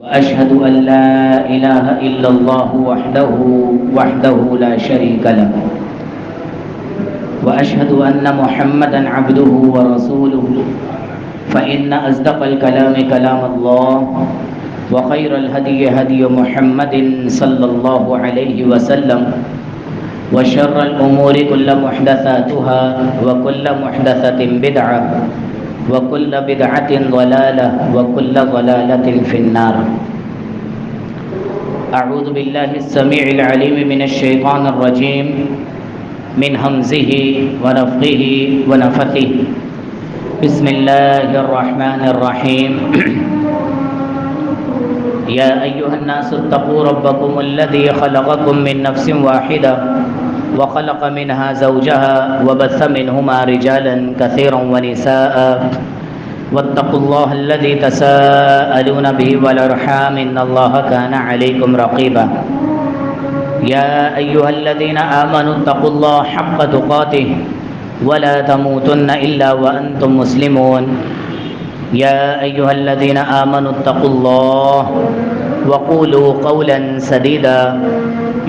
أشهد أن لا إله إلا الله وحده لا شريك له وأشهد أن محمدا عبده ورسوله فإن أصدق الكلام كلام الله وخير الهدي هدي محمد صلى الله عليه وسلم وشر الأمور كل محدثاتها وكل محدثة بدعة وكل بدعة ضلالة وكل ضلالة في النار. أعوذ بالله السميع العليم من الشيطان الرجيم من همزه ونفخه ونفثه. بسم الله الرحمن الرحيم. يا أيها الناس اتقوا ربكم الذي خلقكم من نفس واحدة وخلق منها زوجها وبث منهما رجالا كثيرا ونساء واتقوا الله الذي تساءلون به والأرحام إن الله كان عليكم رقيبا. يا أيها الذين آمنوا اتقوا الله حق تقاته ولا تموتن إلا وأنتم مسلمون. يا أيها الذين آمنوا اتقوا الله وقولوا قولا سديدا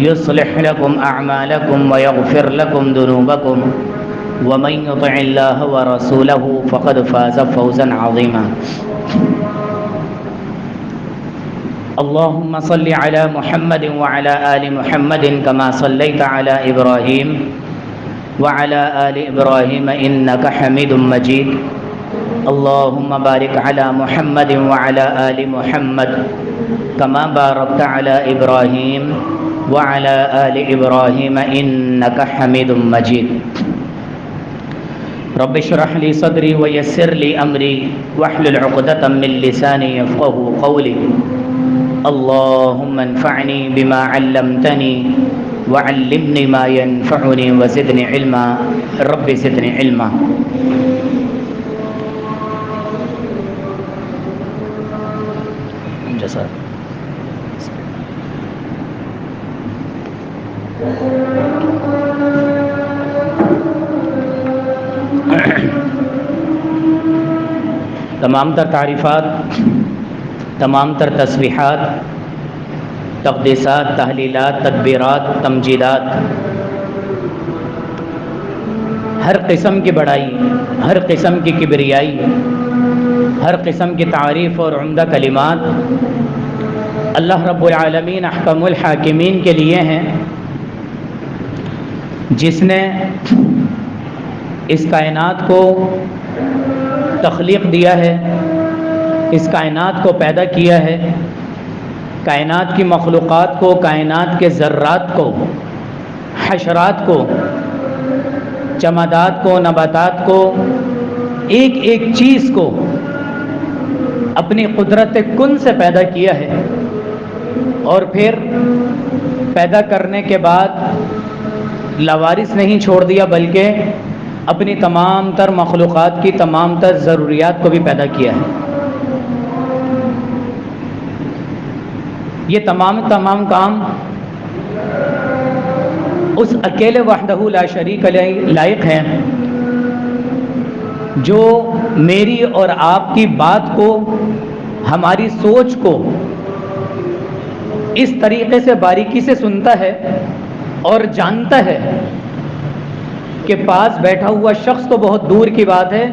يصلح لكم أعمالكم ويغفر لكم ذنوبكم ومن يطع الله ورسوله فقد فاز فوزا عظيما. اللهم صل على محمد وعلى آل محمد كما صليت على إبراهيم وعلى آل إبراهيم إنك حميد مجيد. اللهم بارك على محمد وعلى آل محمد كما باركت على إبراهيم وعلى آل إبراهيم إنك حميد مجيد. رب اشرح لي صدري ويسر لي أمري واحلل عقدة من لساني يفقهوا قولي. اللهم انفعني بما علمتني وعلمني ما ينفعني وزدني علما. رب زدني علما. جزاك. تمام تر تعریفات، تمام تر تسبیحات، تقدیسات، تحلیلات، تکبیرات، تمجیدات، ہر قسم کی بڑائی، ہر قسم کی کبریائی، ہر قسم کی تعریف اور عمدہ کلمات اللہ رب العالمین احکم الحاکمین کے لیے ہیں، جس نے اس کائنات کو تخلیق دیا ہے، اس کائنات کو پیدا کیا ہے، کائنات کی مخلوقات کو، کائنات کے ذرات کو، حشرات کو، جمادات کو، نباتات کو، ایک ایک چیز کو اپنی قدرت کن سے پیدا کیا ہے، اور پھر پیدا کرنے کے بعد لاوارث نہیں چھوڑ دیا، بلکہ اپنی تمام تر مخلوقات کی تمام تر ضروریات کو بھی پیدا کیا ہے۔ یہ تمام کام اس اکیلے وحدہ لا شریک لائق ہیں، جو میری اور آپ کی بات کو، ہماری سوچ کو اس طریقے سے باریکی سے سنتا ہے اور جانتا ہے کہ پاس بیٹھا ہوا شخص تو بہت دور کی بات ہے،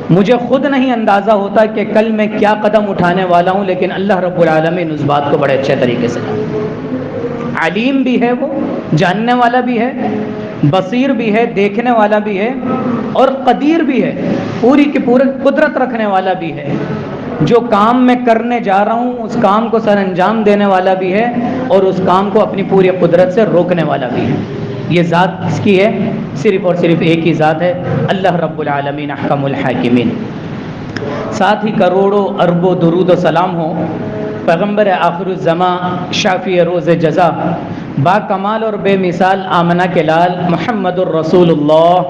مجھے خود نہیں اندازہ ہوتا کہ کل میں کیا قدم اٹھانے والا ہوں، لیکن اللہ رب العالمین اس بات کو بڑے اچھے طریقے سے علیم بھی ہے، وہ جاننے والا بھی ہے، بصیر بھی ہے، دیکھنے والا بھی ہے، اور قدیر بھی ہے، پوری کی پوری قدرت رکھنے والا بھی ہے۔ جو کام میں کرنے جا رہا ہوں اس کام کو سر انجام دینے والا بھی ہے، اور اس کام کو اپنی پوری قدرت سے روکنے والا بھی ہے۔ یہ ذات اس کی ہے، صرف اور صرف ایک ہی ذات ہے، اللہ رب العالمین احکم الحاکمین۔ ساتھ ہی کروڑوں اربوں درود و سلام ہو پیغمبر آخر الزماں، شافی روز جزا، با کمال اور بے مثال آمنہ کے لال محمد الرسول اللہ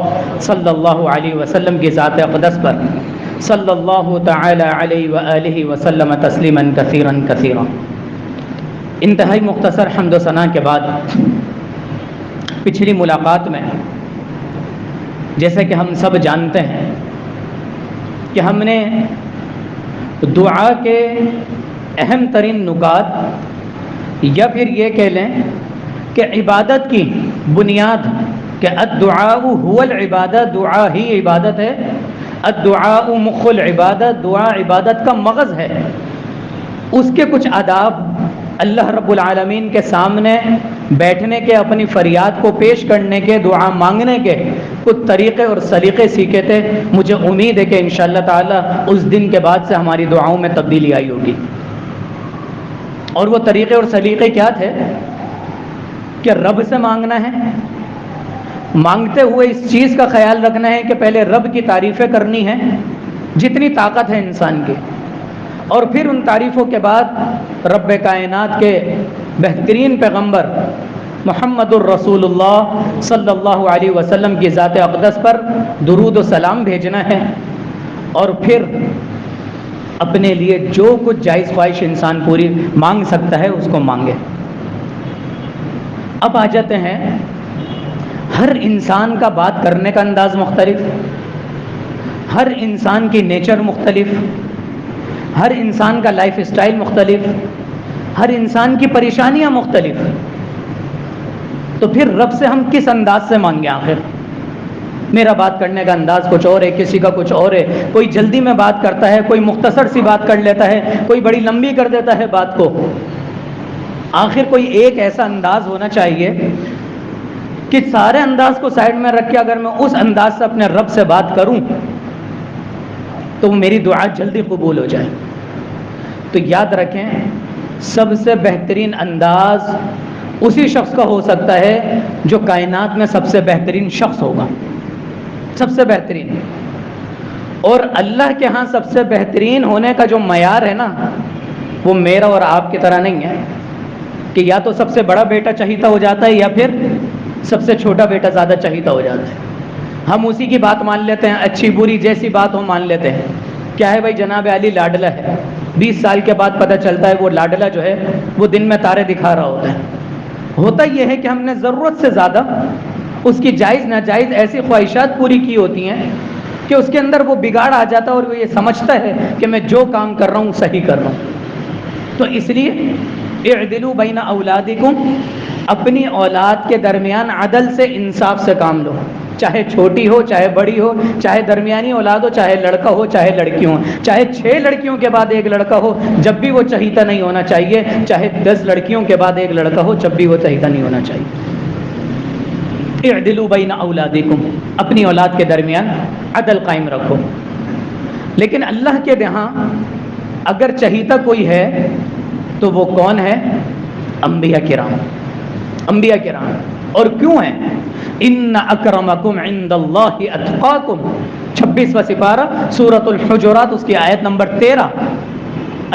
صلی اللہ علیہ وسلم کی ذات اقدس پر صلی اللہ تعالی علیہ وآلہ وسلم تسلیما کثیرا کثیرا۔ انتہائی مختصر حمد و ثنا کے بعد پچھلی ملاقات میں جیسے کہ ہم سب جانتے ہیں کہ ہم نے دعا کے اہم ترین نکات، یا پھر یہ کہہ لیں کہ عبادت کی بنیاد، کہ الدعاء هو العبادہ، دعا ہی عبادت ہے، الدعاء مخ العبادت، دعا عبادت کا مغز ہے، اس کے کچھ آداب اللہ رب العالمین کے سامنے بیٹھنے کے، اپنی فریاد کو پیش کرنے کے، دعا مانگنے کے کچھ طریقے اور سلیقے سیکھے تھے۔ مجھے امید ہے کہ انشاءاللہ تعالی اس دن کے بعد سے ہماری دعاؤں میں تبدیلی آئی ہوگی۔ اور وہ طریقے اور سلیقے کیا تھے؟ کہ رب سے مانگنا ہے، مانگتے ہوئے اس چیز کا خیال رکھنا ہے کہ پہلے رب کی تعریفیں کرنی ہے جتنی طاقت ہے انسان کی، اور پھر ان تعریفوں کے بعد رب کائنات کے بہترین پیغمبر محمد الرسول اللہ صلی اللہ علیہ وسلم کی ذات اقدس پر درود و سلام بھیجنا ہے، اور پھر اپنے لیے جو کچھ جائز خواہش انسان پوری مانگ سکتا ہے اس کو مانگے۔ اب آ جاتے ہیں، ہر انسان کا بات کرنے کا انداز مختلف، ہر انسان کی نیچر مختلف، ہر انسان کا لائف اسٹائل مختلف، ہر انسان کی پریشانیاں مختلف، تو پھر رب سے ہم کس انداز سے مانگیں؟ آخر میرا بات کرنے کا انداز کچھ اور ہے، کسی کا کچھ اور ہے، کوئی جلدی میں بات کرتا ہے، کوئی مختصر سی بات کر لیتا ہے، کوئی بڑی لمبی کر دیتا ہے بات کو۔ آخر کوئی ایک ایسا انداز ہونا چاہیے کہ سارے انداز کو سائڈ میں رکھ کے اگر میں اس انداز سے اپنے رب سے بات کروں تو میری دعا جلدی قبول ہو جائے۔ تو یاد رکھیں، سب سے بہترین انداز اسی شخص کا ہو سکتا ہے جو کائنات میں سب سے بہترین شخص ہوگا، سب سے بہترین۔ اور اللہ کے ہاں سب سے بہترین ہونے کا جو معیار ہے نا، وہ میرا اور آپ کی طرح نہیں ہے کہ یا تو سب سے بڑا بیٹا چہیتا ہو جاتا ہے یا پھر سب سے چھوٹا بیٹا زیادہ چہیتا ہو جاتا ہے۔ ہم اسی کی بات مان لیتے ہیں، اچھی بری جیسی بات ہو مان لیتے ہیں۔ کیا ہے بھائی، جناب علی لاڈلا ہے، 20 سال کے بعد پتہ چلتا ہے وہ لاڈلا جو ہے وہ دن میں تارے دکھا رہا ہوتا ہے۔ ہوتا یہ ہے کہ ہم نے ضرورت سے زیادہ اس کی جائز ناجائز ایسی خواہشات پوری کی ہوتی ہیں کہ اس کے اندر وہ بگاڑ آ جاتا ہے اور وہ یہ سمجھتا ہے کہ میں جو کام کر رہا ہوں صحیح کر رہا ہوں۔ تو اس لیے اعدلوا بین اولادکم، اپنی اولاد کے درمیان عدل سے، انصاف سے کام لو، چاہے چھوٹی ہو چاہے بڑی ہو، چاہے درمیانی اولاد ہو چاہے لڑکا ہو چاہے لڑکی ہو، چاہے 6 لڑکیوں کے بعد ایک لڑکا ہو جب بھی وہ چہیتا نہیں ہونا چاہیے، چاہے 10 لڑکیوں کے بعد ایک لڑکا ہو جب بھی وہ چہیتا نہیں ہونا چاہیے۔ اعدلوا بین اولادکم، اپنی اولاد کے درمیان عدل قائم رکھو۔ لیکن اللہ کے یہاں اگر چہیتا کوئی ہے تو وہ کون ہے؟ انبیاء کرام، انبیاء کرام۔ اور کیوں ہیں؟ ان اکرمکم عند اللہ اتقاکم، 26واں سپارہ سورۃ الحجرات، اس کی آیت نمبر 13۔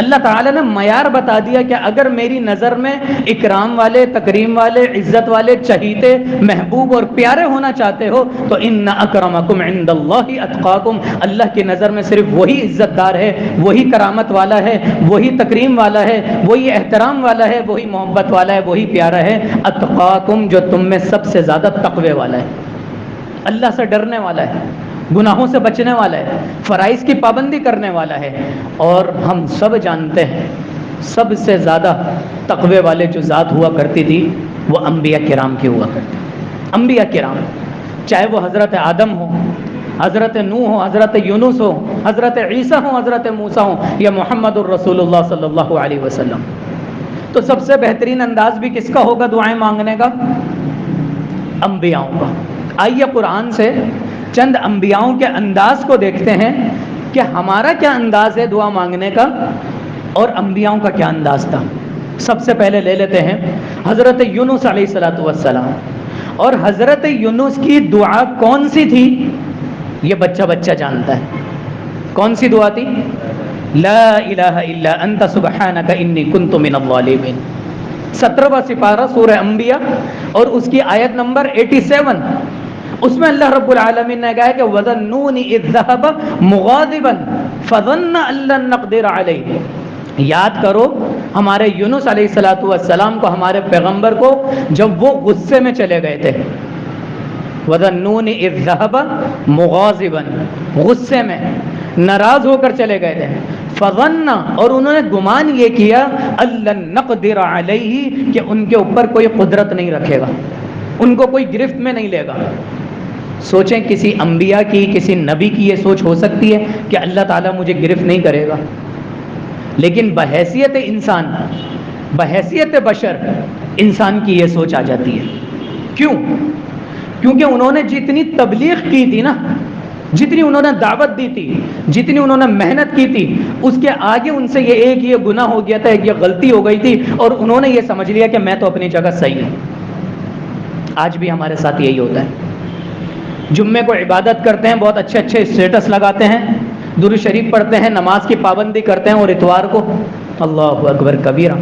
اللہ تعالیٰ نے معیار بتا دیا کہ اگر میری نظر میں اکرام والے، تکریم والے، عزت والے، چہیتے، محبوب اور پیارے ہونا چاہتے ہو تو ان اکرمکم عند اللہ اتقاکم، اللہ کی نظر میں صرف وہی عزت دار ہے، وہی کرامت والا ہے، وہی تکریم والا ہے، وہی احترام والا ہے، وہی محبت والا ہے، وہی پیارا ہے، اتقاکم، جو تم میں سب سے زیادہ تقوی والا ہے، اللہ سے ڈرنے والا ہے، گناہوں سے بچنے والا ہے، فرائض کی پابندی کرنے والا ہے۔ اور ہم سب جانتے ہیں سب سے زیادہ تقوی والے جو ذات ہوا کرتی تھی وہ انبیاء کرام کی ہوا کرتی، انبیاء کرام، چاہے وہ حضرت آدم ہو، حضرت نوح ہو، حضرت یونس ہو، حضرت عیسیٰ ہو، حضرت موسیٰ ہو، یا محمد الرسول اللہ صلی اللہ علیہ وسلم۔ تو سب سے بہترین انداز بھی کس کا ہوگا دعائیں مانگنے کا؟ انبیاؤں کا۔ آئیے قرآن سے چند انبیاؤں کے انداز کو دیکھتے ہیں کہ ہمارا کیا انداز ہے دعا مانگنے کا اور انبیاؤں کا کیا انداز تھا۔ سب سے پہلے لے لیتے ہیں حضرت یونس علیہ السلام۔ اور حضرت یونس کی دعا کون سی تھی؟ یہ بچہ بچہ جانتا ہے کون سی دعا تھی؟ لا الہ الا انت سبحانک انی کنت من الظالمین، 17واں سپارہ سورہ انبیاء اور اس کی آیت نمبر 87۔ اس میں اللہ رب العالمین نے کہا کہ وَظَنُّونِ إِذْ ذَهَبَ مُغَاضِبًا فَظَنَّ أَن لَّن نَّقْدِرَ عَلَيْهِ۔ یاد کرو ہمارے یونس علیہ السلام کو، ہمارے پیغمبر کو، جب وہ غصے میں چلے گئے تھے، وَظَنُّونِ إِذْ ذَهَبَ مُغَاضِبًا، غصے میں ناراض ہو کر چلے گئے تھے، فظن، اور انہوں نے گمان یہ کیا اللہ نقدر علیہ کہ ان کے اوپر کوئی قدرت نہیں رکھے گا، ان کو کوئی گرفت میں نہیں لے گا۔ سوچیں کسی انبیاء کی، کسی نبی کی یہ سوچ ہو سکتی ہے کہ اللہ تعالیٰ مجھے گرفت نہیں کرے گا؟ لیکن بحیثیت انسان، بحیثیت بشر، انسان کی یہ سوچ آ جاتی ہے۔ کیوں؟ کیونکہ انہوں نے جتنی تبلیغ کی تھی نا، جتنی انہوں نے دعوت دی تھی، جتنی انہوں نے محنت کی تھی، اس کے آگے ان سے یہ گناہ ہو گیا تھا، یہ غلطی ہو گئی تھی، اور انہوں نے یہ سمجھ لیا کہ میں تو اپنی جگہ صحیح ہوں۔ آج بھی ہمارے ساتھ یہی ہوتا ہے، جمعے کو عبادت کرتے ہیں، بہت اچھے اچھے اسٹیٹس لگاتے ہیں، درود شریف پڑھتے ہیں، نماز کی پابندی کرتے ہیں، اور اتوار کو اللہ اکبر کبیرہ،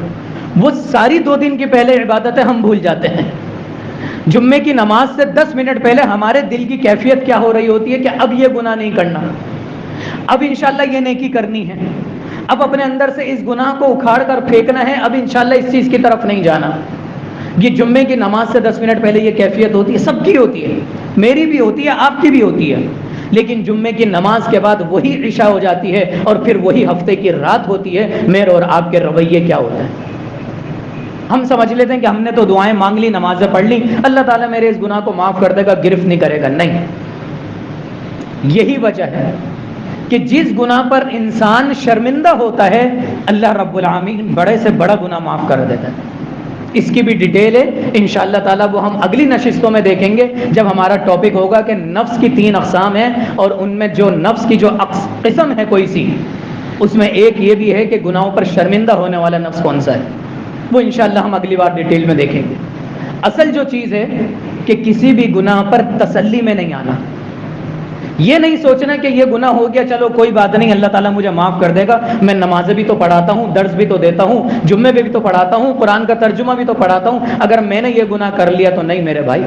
وہ ساری 2 دن کی پہلے عبادتیں ہم بھول جاتے ہیں۔ جمعے کی نماز سے 10 منٹ پہلے ہمارے دل کی کیفیت کیا ہو رہی ہوتی ہے کہ اب یہ گناہ نہیں کرنا، اب انشاءاللہ یہ نیکی کرنی ہے، اب اپنے اندر سے اس گناہ کو اکھاڑ کر پھینکنا ہے، اب انشاءاللہ اس چیز کی طرف نہیں جانا۔ یہ جمعے کی نماز سے 10 منٹ پہلے یہ کیفیت ہوتی ہے، سب کی ہوتی ہے، میری بھی ہوتی ہے، آپ کی بھی ہوتی ہے۔ لیکن جمعے کی نماز کے بعد وہی عشاء ہو جاتی ہے، اور پھر وہی ہفتے کی رات ہوتی ہے، میرے اور آپ کے رویے کیا ہوتے ہیں؟ ہم سمجھ لیتے ہیں کہ ہم نے تو دعائیں مانگ لی، نمازیں پڑھ لی، اللہ تعالیٰ میرے اس گناہ کو معاف کر دے گا، گرفت نہیں کرے گا۔ نہیں، یہی وجہ ہے کہ جس گناہ پر انسان شرمندہ ہوتا ہے، اللہ رب العالمین بڑے سے بڑا گناہ معاف کر دیتا ہے۔ اس کی بھی ڈیٹیل ہے انشاءاللہ تعالیٰ، وہ ہم اگلی نشستوں میں دیکھیں گے، جب ہمارا ٹاپک ہوگا کہ نفس کی 3 اقسام ہیں، اور ان میں جو نفس کی جو قسم ہے کوئی سی، اس میں ایک یہ بھی ہے کہ گناہوں پر شرمندہ ہونے والا نفس کون سا ہے، وہ انشاءاللہ ہم اگلی بار ڈیٹیل میں دیکھیں گے۔ اصل جو چیز ہے کہ کسی بھی گناہ پر تسلی میں نہیں آنا، یہ نہیں سوچنا کہ یہ گناہ ہو گیا چلو کوئی بات نہیں، اللہ تعالیٰ مجھے معاف کر دے گا، میں نمازیں بھی تو پڑھاتا ہوں، درس بھی تو دیتا ہوں، جمعے بھی تو پڑھاتا ہوں، قرآن کا ترجمہ بھی تو پڑھاتا ہوں، اگر میں نے یہ گناہ کر لیا تو نہیں میرے بھائی،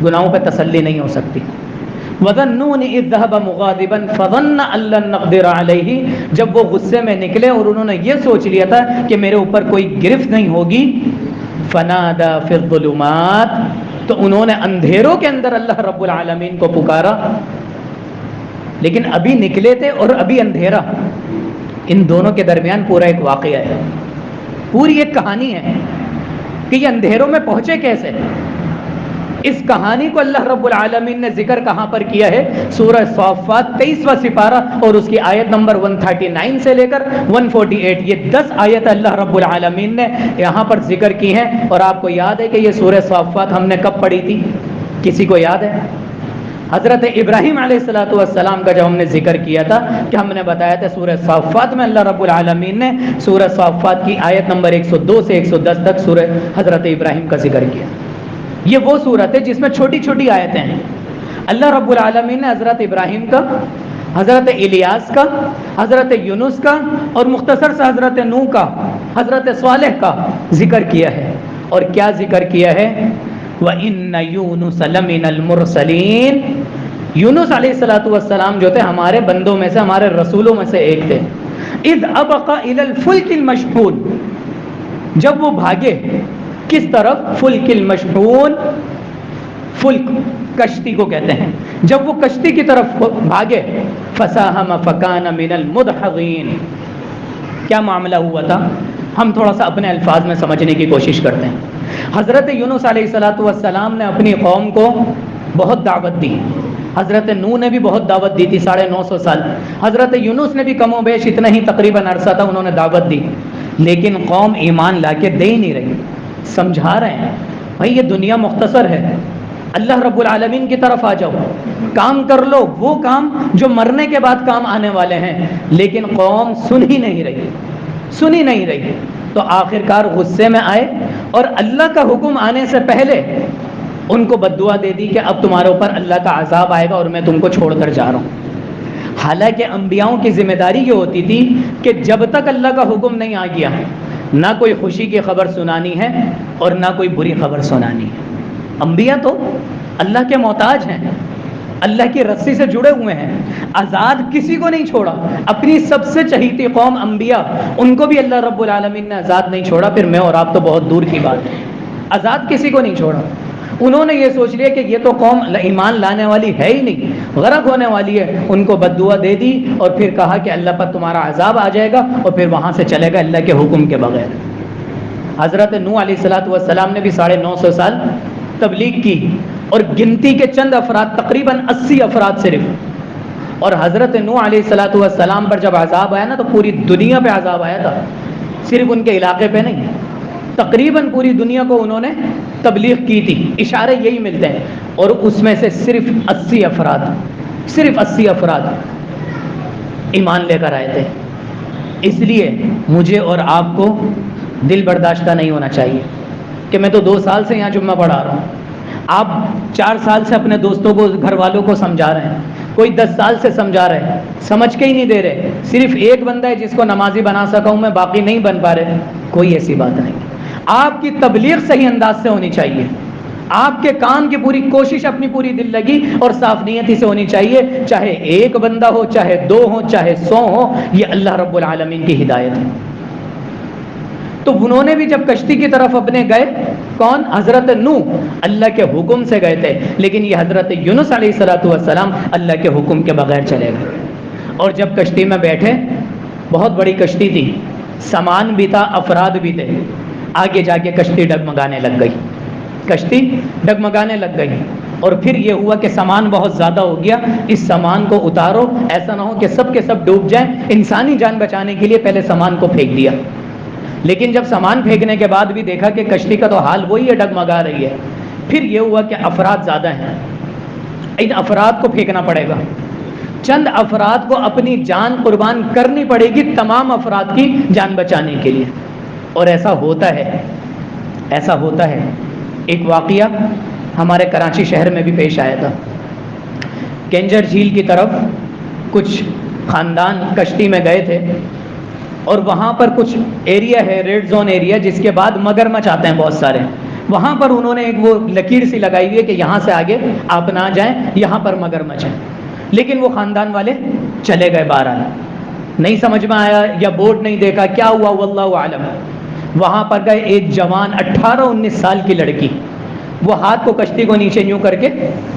گناہوں پہ تسلی نہیں ہو سکتی۔ وَظَنُّونِ إِذْ ذَهَبَ مُغَاضِبًا فَظَنَّ أَن لَّن نَّقْدِرَ عَلَيْهِ، جب وہ غصے میں نکلے اور انہوں نے یہ سوچ لیا تھا کہ میرے اوپر کوئی گرفت نہیں ہوگی، فَنَادَى فِي الظُّلُمَاتِ، تو انہوں نے اندھیروں کے اندر اللہ رب العالمین کو پکارا۔ لیکن ابھی نکلے تھے اور ابھی اندھیرا، ان دونوں کے درمیان پورا ایک واقعہ ہے، پوری ایک کہانی ہے کہ یہ اندھیروں میں پہنچے کیسے۔ اس کہانی کو اللہ رب العالمین نے ذکر کہاں پر کیا ہے؟ سورہ صافات 23واں سپارہ اور اس کی آیت نمبر 139 سے لے کر 148، یہ 10 آیت اللہ رب العالمین نے یہاں پر ذکر کی ہیں۔ اور آپ کو یاد ہے کہ یہ سورہ صافات ہم نے کب پڑھی تھی؟ کسی کو یاد ہے؟ حضرت ابراہیم علیہ السلام کا جب ہم نے ذکر کیا تھا کہ ہم نے بتایا تھا سورہ صافات میں اللہ رب العالمین نے سورہ صافات کی آیت نمبر 102 سے 110 تک سورہ حضرت ابراہیم کا ذکر کیا۔ یہ وہ سورت ہے جس میں چھوٹی چھوٹی آیتیں ہیں۔ اللہ رب العالمین نے حضرت ابراہیم کا، حضرت الیاس کا، حضرت یونس کا، اور مختصر سے حضرت نوح کا، حضرت صالح کا ذکر کیا ہے۔ اور کیا ذکر کیا ہے؟ وَإِنَّ يُونُسَ لَمِنَ الْمُرْسَلِينَ، یونس علیہ السلام جو تھے ہمارے بندوں میں سے، ہمارے رسولوں میں سے ایک تھے۔ اِذْ أَبَقَ إِلَى الْفُلْكِ الْمَشْحُونِ، جب وہ بھاگے کس طرف؟ فلک المشحون، فلک کشتی کو کہتے ہیں، جب وہ کشتی کی طرف بھاگے، فساہم فکان من المدحضین، کیا معاملہ ہوا تھا؟ ہم تھوڑا سا اپنے الفاظ میں سمجھنے کی کوشش کرتے ہیں۔ حضرت یونس علیہ السلام نے اپنی قوم کو بہت دعوت دی، حضرت نوح نے بھی بہت دعوت دی تھی 950 سال، حضرت یونس نے بھی کم و بیش اتنا ہی تقریباً عرصہ تھا انہوں نے دعوت دی، لیکن قوم ایمان لا کے دے ہی نہیں رہی۔ سمجھا رہے ہیں بھائی یہ دنیا مختصر ہے، اللہ رب العالمین کی طرف آ جاؤ، کام کر لو وہ کام جو مرنے کے بعد کام آنے والے ہیں، لیکن قوم سن ہی نہیں رہی۔ تو آخرکار غصے میں آئے اور اللہ کا حکم آنے سے پہلے ان کو بددعا دے دی کہ اب تمہارے اوپر اللہ کا عذاب آئے گا اور میں تم کو چھوڑ کر جا رہا ہوں۔ حالانکہ انبیاؤں کی ذمہ داری یہ ہوتی تھی کہ جب تک اللہ کا حکم نہیں آ گیا، نہ کوئی خوشی کی خبر سنانی ہے اور نہ کوئی بری خبر سنانی ہے۔ انبیاء تو اللہ کے محتاج ہیں، اللہ کی رسی سے جڑے ہوئے ہیں، آزاد کسی کو نہیں چھوڑا۔ اپنی سب سے چہیتی قوم انبیاء، ان کو بھی اللہ رب العالمین نے آزاد نہیں چھوڑا، پھر میں اور آپ تو بہت دور کی بات ہے، آزاد کسی کو نہیں چھوڑا۔ انہوں نے یہ سوچ لیا کہ یہ تو قوم ایمان لانے والی ہے ہی نہیں، غرق ہونے والی ہے، ان کو بد دعا دے دی اور پھر کہا کہ اللہ پر تمہارا عذاب آ جائے گا، اور پھر وہاں سے چلے گا اللہ کے حکم کے بغیر۔ حضرت نوح علیہ السلام نے بھی 950 سال تبلیغ کی، اور گنتی کے چند افراد، تقریباً 80 افراد صرف، اور حضرت نوح علیہ السلام پر جب عذاب آیا نا تو پوری دنیا پہ عذاب آیا تھا، صرف ان کے علاقے پہ نہیں، تقریباً پوری دنیا کو انہوں نے تبلیغ کی تھی، اشارے یہی ملتے ہیں، اور اس میں سے صرف 80 افراد ایمان لے کر آئے تھے۔ اس لیے مجھے اور آپ کو دل برداشتہ نہیں ہونا چاہیے کہ میں تو 2 سال سے یہاں جمعہ پڑھا رہا ہوں، آپ 4 سال سے اپنے دوستوں کو، گھر والوں کو سمجھا رہے ہیں، کوئی 10 سال سے سمجھا رہے ہیں، سمجھ کے ہی نہیں دے رہے، صرف ایک بندہ ہے جس کو نمازی بنا سکا ہوں میں، باقی نہیں بن پا رہے۔ کوئی ایسی بات نہیں، آپ کی تبلیغ صحیح انداز سے ہونی چاہیے، آپ کے کام کی پوری کوشش اپنی پوری دل لگی اور صاف نیتی سے ہونی چاہیے، چاہے ایک بندہ ہو، چاہے 2 ہو، چاہے 100 ہو، یہ اللہ رب العالمین کی ہدایت ہے۔ تو انہوں نے بھی جب کشتی کی طرف اپنے گئے، کون؟ حضرت نوح اللہ کے حکم سے گئے تھے، لیکن یہ حضرت یونس علیہ السلام اللہ کے حکم کے بغیر چلے گئے، اور جب کشتی میں بیٹھے، بہت بڑی کشتی تھی، سامان بھی تھا، افراد بھی تھے، آگے جا کے کشتی ڈگمگانے لگ گئی، اور پھر یہ ہوا کہ سامان بہت زیادہ ہو گیا، اس سامان کو اتارو، ایسا نہ ہو کہ سب کے سب ڈوب جائیں، انسانی جان بچانے کے لیے پہلے سامان کو پھینک دیا، لیکن جب سامان پھینکنے کے بعد بھی دیکھا کہ کشتی کا تو حال وہی ہے، ڈگمگا رہی ہے، پھر یہ ہوا کہ افراد زیادہ ہیں، ان افراد کو پھینکنا پڑے گا، چند افراد کو اپنی جان قربان کرنی پڑے گی تمام افراد کی جان بچانے کے لیے، اور ایسا ہوتا ہے۔ ایک واقعہ ہمارے کراچی شہر میں بھی پیش آیا تھا، کینجر جھیل کی طرف کچھ خاندان کشتی میں گئے تھے، اور وہاں پر کچھ ایریا ہے، ریڈ زون ایریا، جس کے بعد مگرمچھ آتے ہیں بہت سارے، وہاں پر انہوں نے ایک وہ لکیر سی لگائی ہوئی ہے کہ یہاں سے آگے آپ نہ جائیں، یہاں پر مگرمچھ ہے، لیکن وہ خاندان والے چلے گئے، بہرحال نہیں سمجھ میں آیا یا بورڈ نہیں دیکھا، کیا ہوا واللہ عالم، وہاں پر گئے، ایک جوان 18-19 سال کی لڑکی، وہ ہاتھ کو کشتی کو نیچے یوں کر کے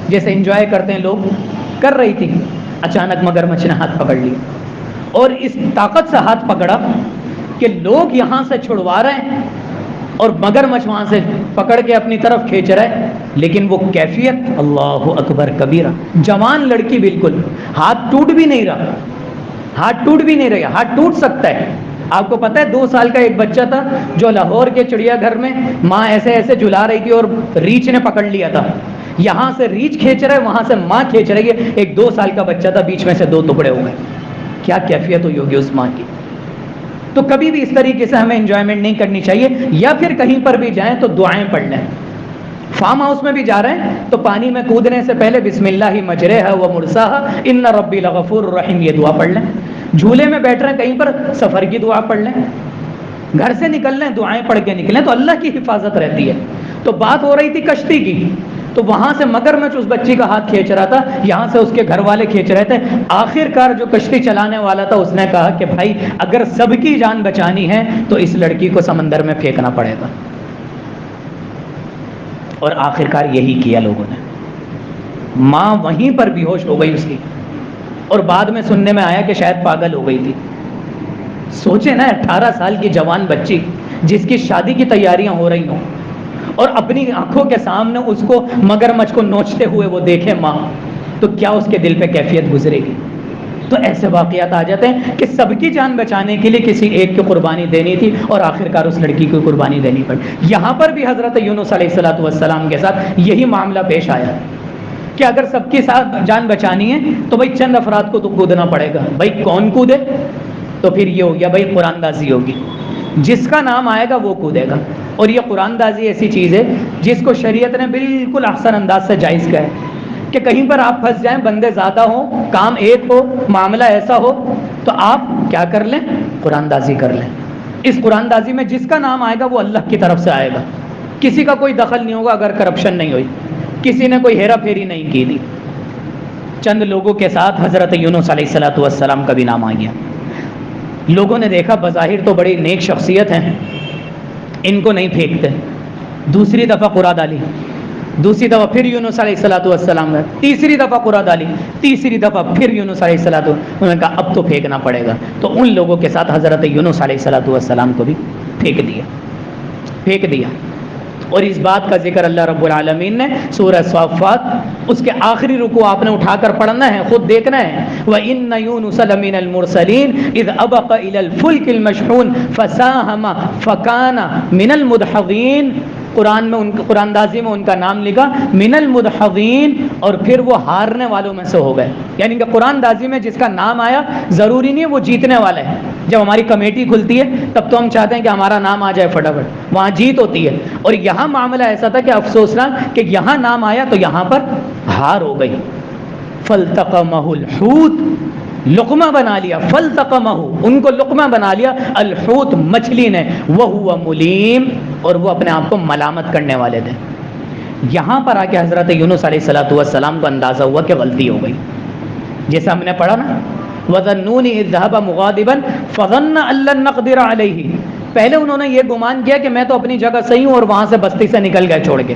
جیسے انجوائے کرتے ہیں لوگ، کر رہی تھی، اچانک مگرمچھ نے ہاتھ پکڑ لیا، اور اس طاقت سے ہاتھ پکڑا کہ لوگ یہاں سے چھڑوا رہے ہیں اور مگرمچھ وہاں سے پکڑ کے اپنی طرف کھینچ رہے، لیکن وہ کیفیت، اللہ اکبر کبیرہ، جوان لڑکی، بالکل ہاتھ ٹوٹ بھی نہیں رہا، ہاتھ ٹوٹ سکتا ہے، آپ کو پتہ ہے 2 سال کا ایک بچہ تھا جو لاہور کے چڑیا گھر میں ماں ایسے ایسے جھلا رہی تھی اور ریچھ نے پکڑ لیا تھا، یہاں سے ریچھ کھینچ رہا ہے، وہاں سے ماں کھینچ رہی ہے، ایک 2 سال کا بچہ تھا، بیچ میں سے 2 ٹکڑے ہو گئے، کیا کیفیت ہوئی ہوگی اس ماں کی۔ تو کبھی بھی اس طریقے سے ہمیں انجوائمنٹ نہیں کرنی چاہیے، یا پھر کہیں پر بھی جائیں تو دعائیں پڑھ لیں، فارم ہاؤس میں بھی جا رہے ہیں تو پانی میں کودنے سے پہلے بسم اللہ مجریہا و مرساہا ان ربی لغفور رحیم، یہ دعا پڑھ لیں، جھولے میں بیٹھ رہے ہیں کہیں پر، سفر کی دعا پڑھ لیں، گھر سے نکل لیں دعائیں پڑھ کے نکلیں تو اللہ کی حفاظت رہتی ہے۔ تو بات ہو رہی تھی کشتی کی، تو وہاں سے مگرمچھ اس بچی کا ہاتھ کھینچ رہا تھا، یہاں سے اس کے گھر والے کھینچ رہے تھے، آخر کار جو کشتی چلانے والا تھا اس نے کہا کہ بھائی اگر سب کی جان بچانی ہے تو اس لڑکی کو سمندر میں پھینکنا پڑے گا، اور آخر کار یہی کیا لوگوں نے، ماں وہیں پر بے ہوش ہو گئی اس کی، اور بعد میں سننے میں آیا کہ شاید پاگل ہو گئی تھی۔ سوچے نا 18 سال کی جوان بچی جس کی شادی کی تیاریاں ہو رہی ہوں اور اپنی آنکھوں کے سامنے اس کو مگرمچھ کو نوچتے ہوئے وہ دیکھے ماں، تو کیا اس کے دل پہ کیفیت گزرے گی۔ تو ایسے واقعات آ جاتے ہیں کہ سب کی جان بچانے کے لیے کسی ایک کی قربانی دینی تھی اور آخرکار اس لڑکی کو قربانی دینی پڑی۔ یہاں پر بھی حضرت یونس علیہ السلام کے ساتھ یہی معاملہ پیش آیا کہ اگر سب کی ساتھ جان بچانی ہے تو بھائی چند افراد کو تو کودنا پڑے گا، بھائی کون کودے؟ تو پھر یہ ہو گیا بھائی قرآن دازی ہوگی، جس کا نام آئے گا وہ کودے گا، اور یہ قرآن دازی ایسی چیز ہے جس کو شریعت نے بالکل احسن انداز سے جائز کیا ہے کہ کہیں پر آپ پھنس جائیں، بندے زیادہ ہوں، کام ایک ہو، معاملہ ایسا ہو، تو آپ کیا کر لیں؟ قرآن دازی کر لیں۔ اس قرآن دازی میں جس کا نام آئے گا وہ اللہ کی طرف سے آئے گا، کسی کا کوئی دخل نہیں ہوگا اگر کرپشن نہیں ہوئی، کسی نے کوئی ہیرا پھیری نہیں کی دی۔ چند لوگوں کے ساتھ حضرت یونس علیہ السلام کا بھی نام آ گیا، لوگوں نے دیکھا بظاہر تو بڑی نیک شخصیت ہیں، ان کو نہیں پھینکتے، دوسری دفعہ قرآن ڈالی، دوسری دفعہ پھر یونس علیہ السلام گئے، تیسری دفعہ قرہ ڈالی، تیسری دفعہ پھر یونس علیہ السلام، انہوں نے کہا اب تو پھینکنا پڑے گا، تو ان لوگوں کے ساتھ حضرت یونس علیہ السلام کو بھی پھینک دیا۔ اور اس بات کا ذکر اللہ رب العالمین نے سورہ صافات اس کے آخری رکوع آپ نے اٹھا کر پڑھنا ہے، خود دیکھنا ہے، وَإِنَّ يُونُسَ لَمِنَ الْمُرْسَلِينَ إِذْ أَبَقَ إِلَى الْفُلْكِ الْمَشْحُونِ فَسَاهَمَ فَكَانَ مِنَ الْمُدْحَضِينَ۔ قرآن میں قرآن اندازی میں ان کا نام لکھا من المدحضین، اور پھر وہ ہارنے والوں میں سے ہو گئے، یعنی کہ قرآن اندازی میں جس کا نام آیا ضروری نہیں ہے وہ جیتنے والا ہے۔ جب ہماری کمیٹی کھلتی ہے تب تو ہم چاہتے ہیں کہ ہمارا نام آ جائے فٹافٹ، وہاں جیت ہوتی ہے، اور یہاں معاملہ ایسا تھا کہ افسوسناک کہ یہاں نام آیا تو یہاں پر ہار ہو گئی۔ فَالْتَقَمَهُ الْحُوتُ، لقمہ بنا لیا، فَالْتَقَمَهُ، ان کو لقمہ بنا لیا، الحوت مچھلی نے، وَهُوَ مُلِيمٌ، اور وہ اپنے آپ کو ملامت کرنے والے تھے۔ یہاں پر آ کے حضرت یونس علیہ السلام کو اندازہ ہوا کہ غلطی ہو گئی، جیسا ہم نے پڑھا نا وَظَنُّونِ إِذْ ذَهَبَ مُغَاضِبًا فَظَنَّ أَن لَّن نَّقْدِرَ عَلَيْهِ، پہلے انہوں نے یہ گمان کیا کہ میں تو اپنی جگہ صحیح ہوں اور وہاں سے بستی سے نکل گئے چھوڑ کے،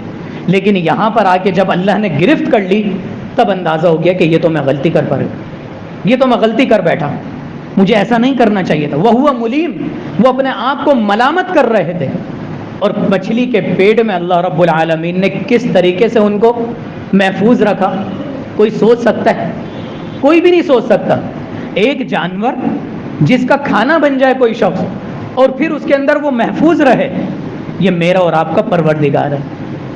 لیکن یہاں پر آ کے جب اللہ نے گرفت کر لی تب اندازہ ہو گیا کہ یہ تو میں غلطی کر پا رہا ہوں، یہ تو میں غلطی کر بیٹھا، مجھے ایسا نہیں کرنا چاہیے تھا۔ وَهُوَ مُلِيمٌ، وہ اپنے آپ کو ملامت کر رہے تھے۔ اور مچھلی کے پیٹ میں اللہ رب العالمین نے کس طریقے سے ان کو محفوظ رکھا، کوئی سوچ سکتا ہے؟ کوئی بھی نہیں سوچ سکتا۔ ایک جانور جس کا کھانا بن جائے کوئی شخص اور پھر اس کے اندر وہ محفوظ رہے، یہ میرا اور آپ کا پروردگار ہے۔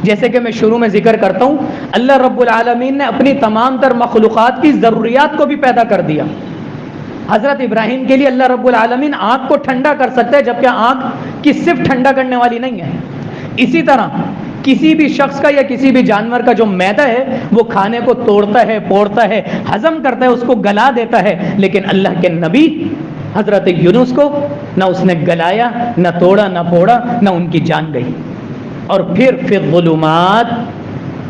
جیسے کہ میں شروع میں ذکر کرتا ہوں، اللہ رب العالمین نے اپنی تمام تر مخلوقات کی ضروریات کو بھی پیدا کر دیا۔ حضرت ابراہیم کے لیے اللہ رب العالمین آگ کو ٹھنڈا کر سکتا ہے، جبکہ آگ کی صرف ٹھنڈا کرنے والی نہیں ہے۔ اسی طرح کسی بھی شخص کا یا کسی بھی جانور کا جو معدہ ہے وہ کھانے کو توڑتا ہے، پوڑتا ہے، ہضم کرتا ہے، اس کو گلا دیتا ہے، لیکن اللہ کے نبی حضرت یونس کو نہ اس نے گلایا، نہ توڑا، نہ پوڑا، نہ ان کی جان گئی۔ اور پھر فی الظلمات،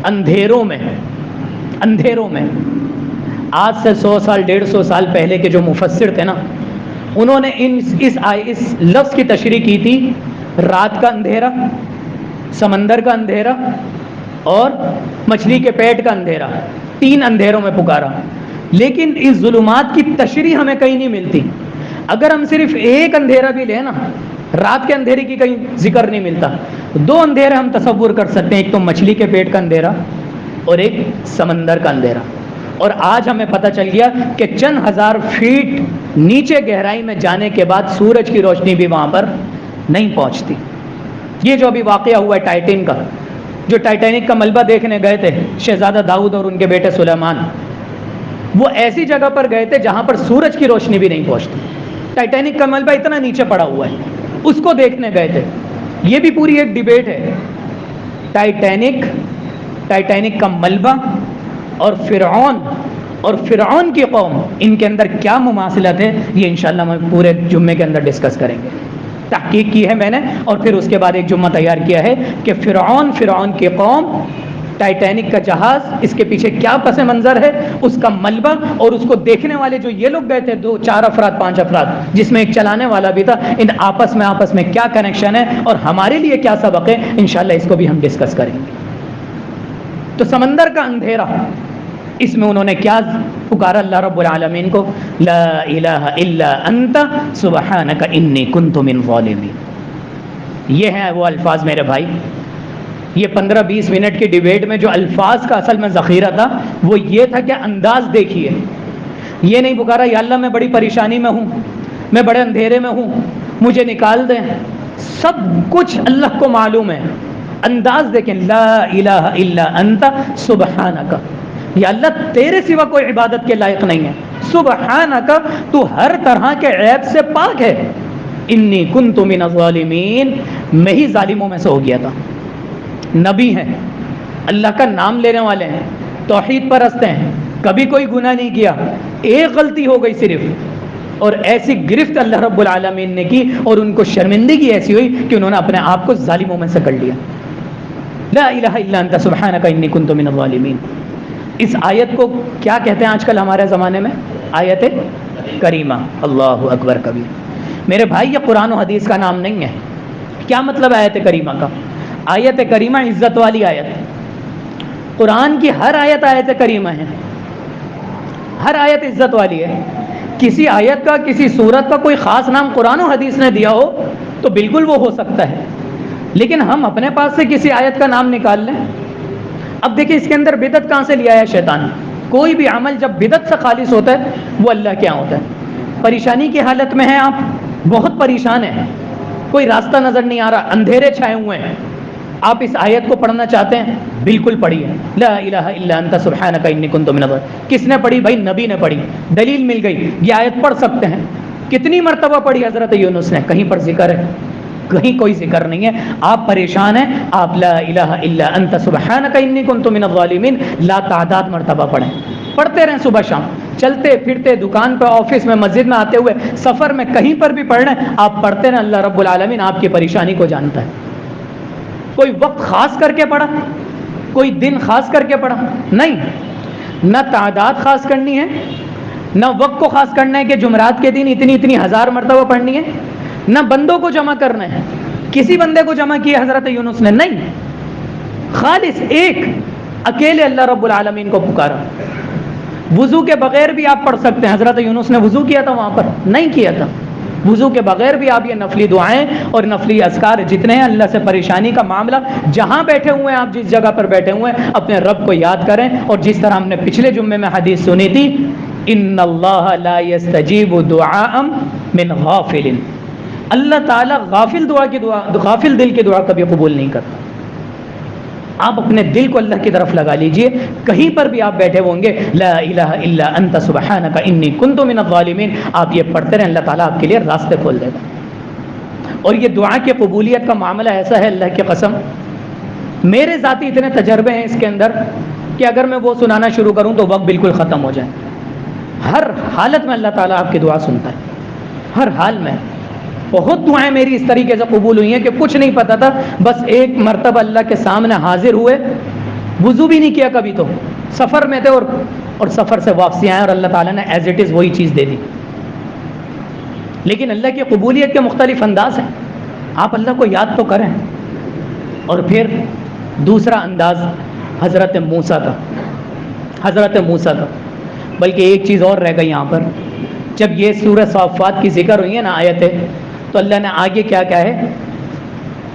اندھیروں میں آج سے 100 سال 150 سال پہلے کے جو مفسر تھے نا، انہوں نے اس لفظ کی تشریح کی تھی، رات کا اندھیرا، سمندر کا اندھیرا اور مچھلی کے پیٹ کا اندھیرا، 3 اندھیروں میں پکارا۔ لیکن اس ظلمات کی تشریح ہمیں کہیں نہیں ملتی۔ اگر ہم صرف ایک اندھیرا بھی لیں نا، رات کے اندھیرے کی کہیں ذکر نہیں ملتا۔ 2 اندھیرے ہم تصور کر سکتے ہیں، ایک تو مچھلی کے پیٹ کا اندھیرا اور ایک سمندر کا اندھیرا۔ اور آج ہمیں پتہ چل گیا کہ چند ہزار فیٹ نیچے گہرائی میں جانے کے بعد سورج کی روشنی بھی وہاں پر نہیں پہنچتی۔ یہ جو ابھی واقعہ ہوا ہے ٹائٹین کا، جو ٹائٹینک کا ملبہ دیکھنے گئے تھے شہزادہ داؤد اور ان کے بیٹے سلیمان، وہ ایسی جگہ پر گئے تھے جہاں پر سورج کی روشنی بھی نہیں پہنچتی۔ ٹائٹینک کا ملبہ اتنا نیچے پڑا ہوا ہے، اس کو دیکھنے گئے تھے۔ یہ بھی پوری ایک ڈیبیٹ ہے، ٹائٹینک کا ملبہ اور فرعون کی قوم، ان کے اندر کیا مماثلت ہے، یہ انشاءاللہ ہم پورے جمعے کے اندر ڈسکس کریں گے۔ تحقیق کی ہے میں نے، اور پھر اس کے بعد ایک جمعہ تیار کیا ہے کہ فرعون کی قوم، ٹائٹینک کا جہاز، اس کے پیچھے کیا پس منظر ہے، اس کا ملبہ، اور اس کو دیکھنے والے جو یہ لوگ گئے تھے 2 4 افراد 5 افراد، جس میں ایک چلانے والا بھی تھا، ان آپس میں کیا کنیکشن ہے اور ہمارے لیے کیا سبق ہے، انشاءاللہ اس کو بھی ہم ڈسکس کریں گے۔ تو سمندر کا اندھیرا، اس میں انہوں نے کیا پکارا اللہ رب العالمین کو، لا الہ الا انت سبحانک انی کنت من الظالمین۔ یہ ہیں وہ الفاظ میرے بھائی۔ یہ 15-20 منٹ کی ڈیبیٹ میں جو الفاظ کا اصل میں ذخیرہ تھا وہ یہ تھا کہ انداز دیکھیے، یہ نہیں پکارا یا اللہ میں بڑی پریشانی میں ہوں، میں بڑے اندھیرے میں ہوں، مجھے نکال دیں، سب کچھ اللہ کو معلوم ہے۔ انداز دیکھیں، لا الہ الا انت سبحانک، یا اللہ تیرے سوا کوئی عبادت کے لائق نہیں ہے، سبحانک، تو ہر طرح کے عیب سے پاک ہے، انی کنت من الظالمین، میں ہی ظالموں میں سے ہو گیا تھا۔ نبی ہیں، اللہ کا نام لینے والے ہیں، توحید پرست ہیں، کبھی کوئی گناہ نہیں کیا، ایک غلطی ہو گئی صرف، اور ایسی گرفت اللہ رب العالمین نے کی اور ان کو شرمندگی ایسی ہوئی کہ انہوں نے اپنے آپ کو ظالموں میں سے کر لیا۔ لا الہ الا انت سبحانک انی کنت من الظالمین۔ اس آیت کو کیا کہتے ہیں آج کل ہمارے زمانے میں؟ آیت کریمہ۔ اللہ اکبر کبیر۔ میرے بھائی یہ قرآن و حدیث کا نام نہیں ہے۔ کیا مطلب آیت کریمہ کا؟ آیت کریمہ عزت والی آیت، قرآن کی ہر آیت آیت کریمہ ہے، ہر آیت عزت والی ہے. کسی آیت کا کسی سورت کا کوئی خاص نام قرآن و حدیث نے دیا ہو تو بالکل وہ ہو سکتا ہے، لیکن ہم اپنے پاس سے کسی آیت کا نام نکال لیں. اب دیکھیں اس کے اندر بدعت کہاں سے لیا ہے شیطان. کوئی بھی عمل جب بدعت سے خالص ہوتا ہے وہ اللہ کے یہاں ہوتا ہے. پریشانی کی حالت میں ہیں آپ، بہت پریشان ہیں، کوئی راستہ نظر نہیں آ رہا، اندھیرے چھائے ہوئے ہیں، آپ اس آیت کو پڑھنا چاہتے ہیں، بالکل پڑھیے، لا الہ الا انت سبحانک انی کنت من الظالمین. کس نے پڑھی؟ بھائی نبی نے پڑھی، دلیل مل گئی، یہ آیت پڑھ سکتے ہیں. کتنی مرتبہ پڑھی حضرت یونس نے؟ کہیں پر ذکر ہے؟ کہیں کوئی ذکر نہیں ہے. آپ پریشان ہیں، آپ لا الہ الا انت سبحانک انی کنت من الظالمین لا تعداد مرتبہ پڑھیں، پڑھتے رہیں صبح شام، چلتے پھرتے، دکان پہ، آفس میں، مسجد میں آتے ہوئے، سفر میں، کہیں پر بھی پڑھ رہے ہیں، آپ پڑھتے رہیں. اللہ رب العالمین آپ کی پریشانی کو جانتا ہے. کوئی وقت خاص کر کے پڑھا، کوئی دن خاص کر کے پڑھا نہیں، نہ تعداد خاص کرنی ہے، نہ وقت کو خاص کرنا ہے کہ جمعرات کے دن اتنی اتنی ہزار مرتبہ پڑھنی ہے، نہ بندوں کو جمع کرنا ہے. کسی بندے کو جمع کیا حضرت یونس نے؟ نہیں، خالص ایک اکیلے اللہ رب العالمین کو پکارا. وضو کے بغیر بھی آپ پڑھ سکتے ہیں. حضرت یونس نے وضو کیا تھا وہاں پر؟ نہیں کیا تھا. وضو کے بغیر بھی آپ یہ نفلی دعائیں اور نفلی اذکار جتنے ہیں، اللہ سے پریشانی کا معاملہ، جہاں بیٹھے ہوئے ہیں آپ، جس جگہ پر بیٹھے ہوئے ہیں، اپنے رب کو یاد کریں. اور جس طرح ہم نے پچھلے جمعے میں حدیث سنی تھی، ان اللہ لا یستجیب دعاء من غافل، اللہ تعالیٰ غافل دل کی دعا کبھی قبول نہیں کرتا. آپ اپنے دل کو اللہ کی طرف لگا لیجئے. کہیں پر بھی آپ بیٹھے ہوں گے، لا الہ الا انت سبحانک انی کنت من الظالمین، آپ یہ پڑھتے رہیں، اللہ تعالیٰ آپ کے لیے راستے کھول دے گا. اور یہ دعا کی قبولیت کا معاملہ ایسا ہے، اللہ کی قسم میرے ذاتی اتنے تجربے ہیں اس کے اندر کہ اگر میں وہ سنانا شروع کروں تو وقت بالکل ختم ہو جائے. ہر حالت میں اللہ تعالیٰ آپ کی دعا سنتا ہے، ہر حال میں. بہت دعائیں میری اس طریقے سے قبول ہوئی ہیں کہ کچھ نہیں پتا تھا، بس ایک مرتبہ اللہ کے سامنے حاضر ہوئے، وضو بھی نہیں کیا کبھی، تو سفر میں تھے اور سفر سے واپسی آئے اور اللہ تعالیٰ نے ایز اٹ از وہی چیز دے دی. لیکن اللہ کی قبولیت کے مختلف انداز ہیں. آپ اللہ کو یاد تو کریں. اور پھر دوسرا انداز حضرت موسیٰ کا. بلکہ ایک چیز اور رہ گئی یہاں پر. جب یہ سورہ صافات کی ذکر ہوئی ہے نا آیتیں، تو اللہ نے آگے کیا ہے،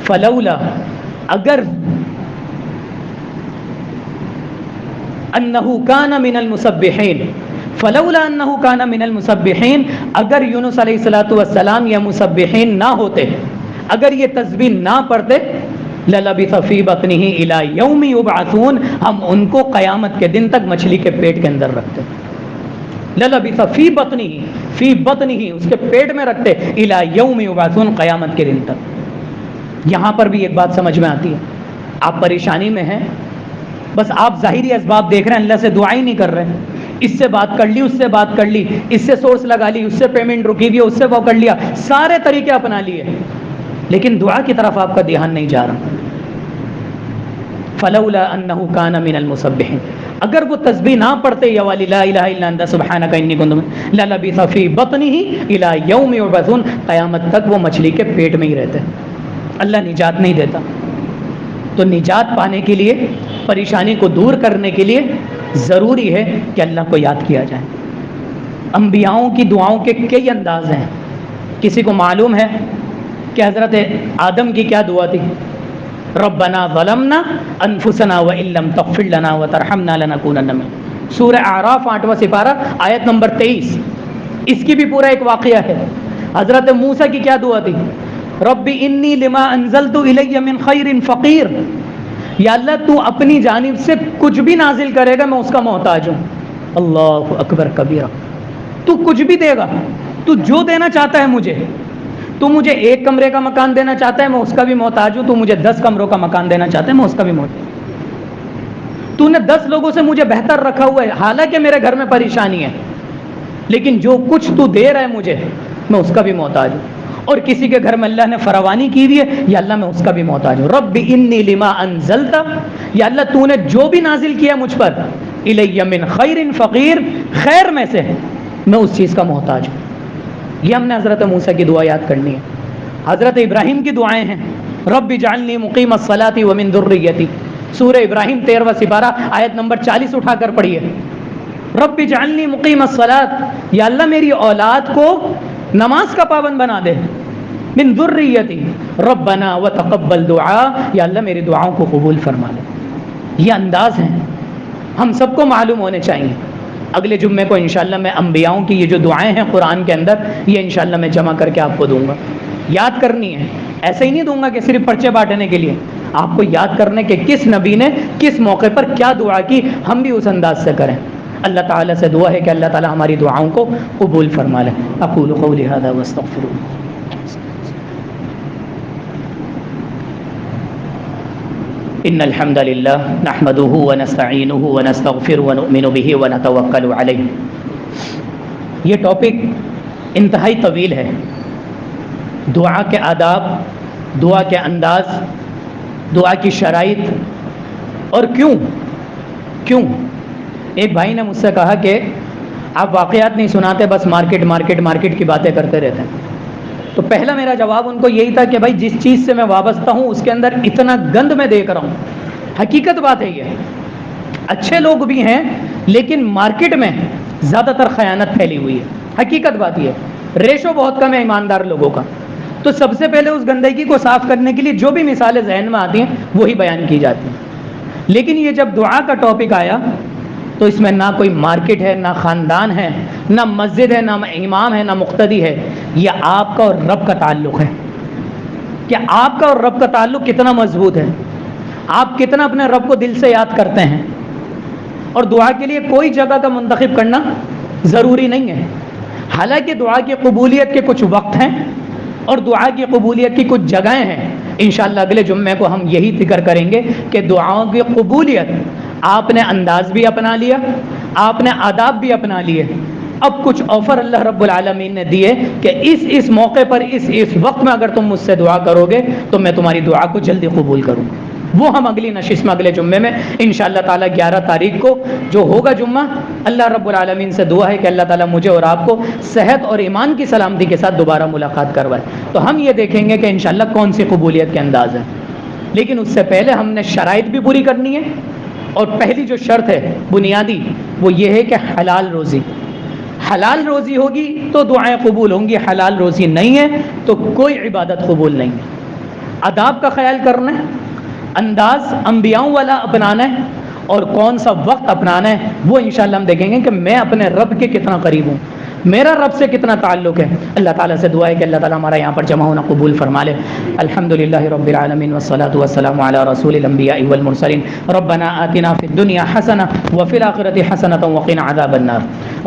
فلولا، اگر انہ کان من المسبحین، فلولا انہ کان من المسبحین، اگر یونس علیہ الصلوۃ والسلام یا مسبحین نہ ہوتے، اگر یہ تسبیح نہ پڑھتے، للبث فی بطنہ الی یوم یبعثون، ہم ان کو قیامت کے دن تک مچھلی کے پیٹ کے اندر رکھتے. للبث فی بطنہ، اس کے پیٹ میں رکھتے، الی یوم یبعثون، قیامت کے دن تک. یہاں پر بھی ایک بات سمجھ میں آتی ہے. آپ پریشانی میں ہیں، بس آپ ظاہری اسباب دیکھ رہے ہیں، اللہ سے دعا ہی نہیں کر رہے. اس سے بات کر لی، اس سے بات کر لی، اس سے سورس لگا لی، اس سے پیمنٹ رکی ہوئی ہے، اس سے وہ کر لیا، سارے طریقے اپنا لیے، لیکن دعا کی طرف آپ کا دھیان نہیں جا رہا. فلولا انہ کان من المسبحین، اگر وہ تسبیح نہ پڑھتے یہ والی لا الہ الا انت سبحانک انی کنت من، للبث فی بطنہ الی یوم یبعثون، قیامت تک وہ مچھلی کے پیٹ میں ہی رہتے. اللہ نجات نہیں دیتا. تو نجات پانے کے لیے، پریشانی کو دور کرنے کے لیے ضروری ہے کہ اللہ کو یاد کیا جائے. انبیاؤں کی دعاؤں کے کئی انداز ہیں. کسی کو معلوم ہے کہ حضرت آدم کی کیا دعا تھی؟ ربنا ظلمنا انفسنا وان لم تغفر لنا وترحمنا لنکونن من. سورہ اعراف 8واں سپارہ آیت نمبر 23. اس کی بھی پورا ایک واقعہ ہے. حضرت موسیٰ کی کیا دعا تھی؟ رب انی لما انزلت الی من خیر فقیر، یا اللہ تو اپنی جانب سے کچھ بھی نازل کرے گا میں اس کا محتاج ہوں. اللہ اکبر کبیرہ. تو کچھ بھی دے گا، تو جو دینا چاہتا ہے مجھے، تو مجھے 1 کمرے کا مکان دینا چاہتا ہے میں اس کا بھی محتاج ہوں، تو مجھے 10 کمروں کا مکان دینا چاہتا ہے میں اس کا بھی محتاج ہوں. تو نے 10 لوگوں سے مجھے بہتر رکھا ہوا ہے، حالانکہ میرے گھر میں پریشانی ہے، لیکن جو کچھ تو دے رہا ہے مجھے میں اس کا بھی محتاج ہوں. اور کسی کے گھر میں اللہ نے فراوانی کی ہوئی ہے، یا اللہ میں اس کا بھی محتاج ہوں. رب انی لما انزلتا، یا اللہ تو نے جو بھی نازل کیا مجھ پر، الی من خیر فقیر، خیر میں سے میں اس چیز کا محتاج ہوں. یہ ہم نے حضرت موسیٰ کی دعا یاد کرنی ہے. حضرت ابراہیم کی دعائیں ہیں، رب اجعلنی مقیم الصلاۃ ومن ذریتی، سورہ ابراہیم 13واں سپارہ آیت نمبر 40 اٹھا کر پڑھیے. رب اجعلنی مقیم الصلاۃ، یا اللہ میری اولاد کو نماز کا پابند بنا دے. من ذریتی ربنا وتقبل دعا، یا اللہ میری دعاؤں کو قبول فرما لے. یہ انداز ہیں ہم سب کو معلوم ہونے چاہیے. اگلے جمعے کو انشاءاللہ میں انبیاؤں کی یہ جو دعائیں ہیں قرآن کے اندر، یہ انشاءاللہ میں جمع کر کے آپ کو دوں گا. یاد کرنی ہے، ایسے ہی نہیں دوں گا کہ صرف پرچے بانٹنے کے لیے. آپ کو یاد کرنے کہ کس نبی نے کس موقع پر کیا دعا کی، ہم بھی اس انداز سے کریں. اللہ تعالیٰ سے دعا ہے کہ اللہ تعالیٰ ہماری دعاؤں کو قبول فرما لے. اقول قولی ھذا واستغفر اللہ. ان الحمد للہ نحمده ونستعینه ونستغفره ونؤمن به ونتوکل علیہ. یہ ٹاپک انتہائی طویل ہے. دعا کے آداب، دعا کے انداز، دعا کی شرائط اور کیوں. ایک بھائی نے مجھ سے کہا کہ آپ واقعات نہیں سناتے، بس مارکیٹ کی باتیں کرتے رہتے ہیں. تو پہلا میرا جواب ان کو یہی تھا کہ بھائی جس چیز سے میں وابستہ ہوں اس کے اندر اتنا گند میں دیکھ رہا ہوں. حقیقت بات ہے یہ، اچھے لوگ بھی ہیں لیکن مارکیٹ میں زیادہ تر خیانت پھیلی ہوئی ہے. حقیقت بات یہ ہے، ریشو بہت کم ہے ایماندار لوگوں کا. تو سب سے پہلے اس گندگی کو صاف کرنے کے لیے جو بھی مثالیں ذہن میں آتی ہیں وہی بیان کی جاتی ہیں. لیکن یہ جب دعا کا ٹاپک آیا تو اس میں نہ کوئی مارکیٹ ہے، نہ خاندان ہے، نہ مسجد ہے، نہ امام ہے، نہ مقتدی ہے. یہ آپ کا اور رب کا تعلق ہے کہ آپ کا اور رب کا تعلق کتنا مضبوط ہے، آپ کتنا اپنے رب کو دل سے یاد کرتے ہیں. اور دعا کے لیے کوئی جگہ کا منتخب کرنا ضروری نہیں ہے. حالانکہ دعا کی قبولیت کے کچھ وقت ہیں اور دعا کی قبولیت کی کچھ جگہیں ہیں. انشاءاللہ اگلے جمعے کو ہم یہی ذکر کریں گے کہ دعاؤں کی قبولیت آپ نے انداز بھی اپنا لیا، آپ نے آداب بھی اپنا لیے. اب کچھ آفر اللہ رب العالمین نے دیے کہ اس موقع پر اس وقت میں اگر تم مجھ سے دعا کرو گے تو میں تمہاری دعا کو جلدی قبول کروں. وہ ہم اگلی نشست میں اگلے جمعے میں انشاءاللہ تعالیٰ 11 تاریخ کو جو ہوگا جمعہ، اللہ رب العالمین سے دعا ہے کہ اللہ تعالیٰ مجھے اور آپ کو صحت اور ایمان کی سلامتی کے ساتھ دوبارہ ملاقات کروائے. تو ہم یہ دیکھیں گے کہ انشاءاللہ کون سی قبولیت کے انداز ہیں. لیکن اس سے پہلے ہم نے شرائط بھی پوری کرنی ہے. اور پہلی جو شرط ہے بنیادی وہ یہ ہے کہ حلال روزی ہوگی تو دعائیں قبول ہوں گی. حلال روزی نہیں ہے تو کوئی عبادت قبول نہیں ہے. آداب کا خیال کرنا ہے، انداز انبیاؤں والا اپنانا ہے، اور کون سا وقت اپنانا ہے وہ انشاءاللہ ہم دیکھیں گے کہ میں اپنے رب کے کتنا قریب ہوں، میرا رب سے کتنا تعلق ہے. اللہ تعالیٰ سے دعا ہے کہ اللہ تعالیٰ ہمارا یہاں پر جمع ہونا قبول فرما لے. الحمدللہ رب العالمین والصلاة والسلام علی رسول الانبیاء والمرسلین. ربنا آتنا فی الدنیا حسنہ وفی الآخرۃ حسنۃ وقنا عذاب النار.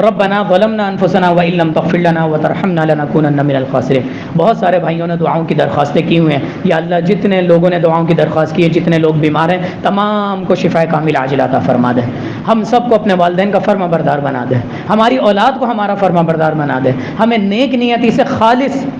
ربنا ظلمنا انفسنا وان لم تغفر لنا وترحمنا لنکونن من الخاسرین. بہت سارے بھائیوں نے دعاؤں کی درخواستیں کی ہوئی ہیں. یا اللہ جتنے لوگوں نے دعاؤں کی درخواست کی ہے، جتنے لوگ بیمار ہیں، تمام کو شفا کامل عاجل عطا فرما دے. ہم سب کو اپنے والدین کا فرما بردار بنا دے. ہماری اولاد کو ہمارا فرما بردار بنا دے. ہمیں نیک نیتی سے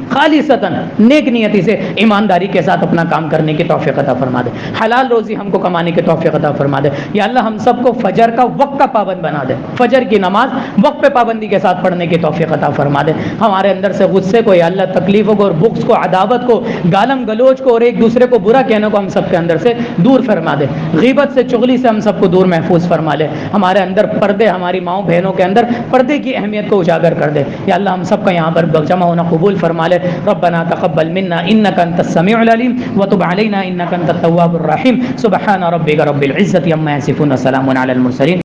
خالصتاً نیک نیتی سے ایمانداری کے ساتھ اپنا کام کرنے کی توفیق عطا فرما دے. حلال روزی ہم کو کمانے کی توفیق عطا فرما دے. یا اللہ ہم سب کو فجر کا وقت کا پابند بنا دے. فجر کی نماز وقت پہ پابندی کے ساتھ پڑھنے کی توفیق عطا فرما دے. ہمارے اندر سے غصے کو، یا اللہ تکلیفوں کو اور بغض کو، عداوت کو، گالم گلوچ کو اور ایک دوسرے کو برا کہنے کو ہم سب کے اندر سے دور فرما دے. غیبت سے، چغلی سے ہم سب کو دور محفوظ فرما لے. ہمارے اندر پردے، ہماری ماؤں بہنوں کے اندر پردے کی اہمیت کو اجاگر کر دے. یا اللہ ہم سب کا یہاں پر جمع ہونا قبول فرما لے. ربنا تقبل منا انك انت السميع العليم وتب علينا انك انت التواب الرحيم. سبحان ربك رب العزة عما يصفون وسلام على المرسلين.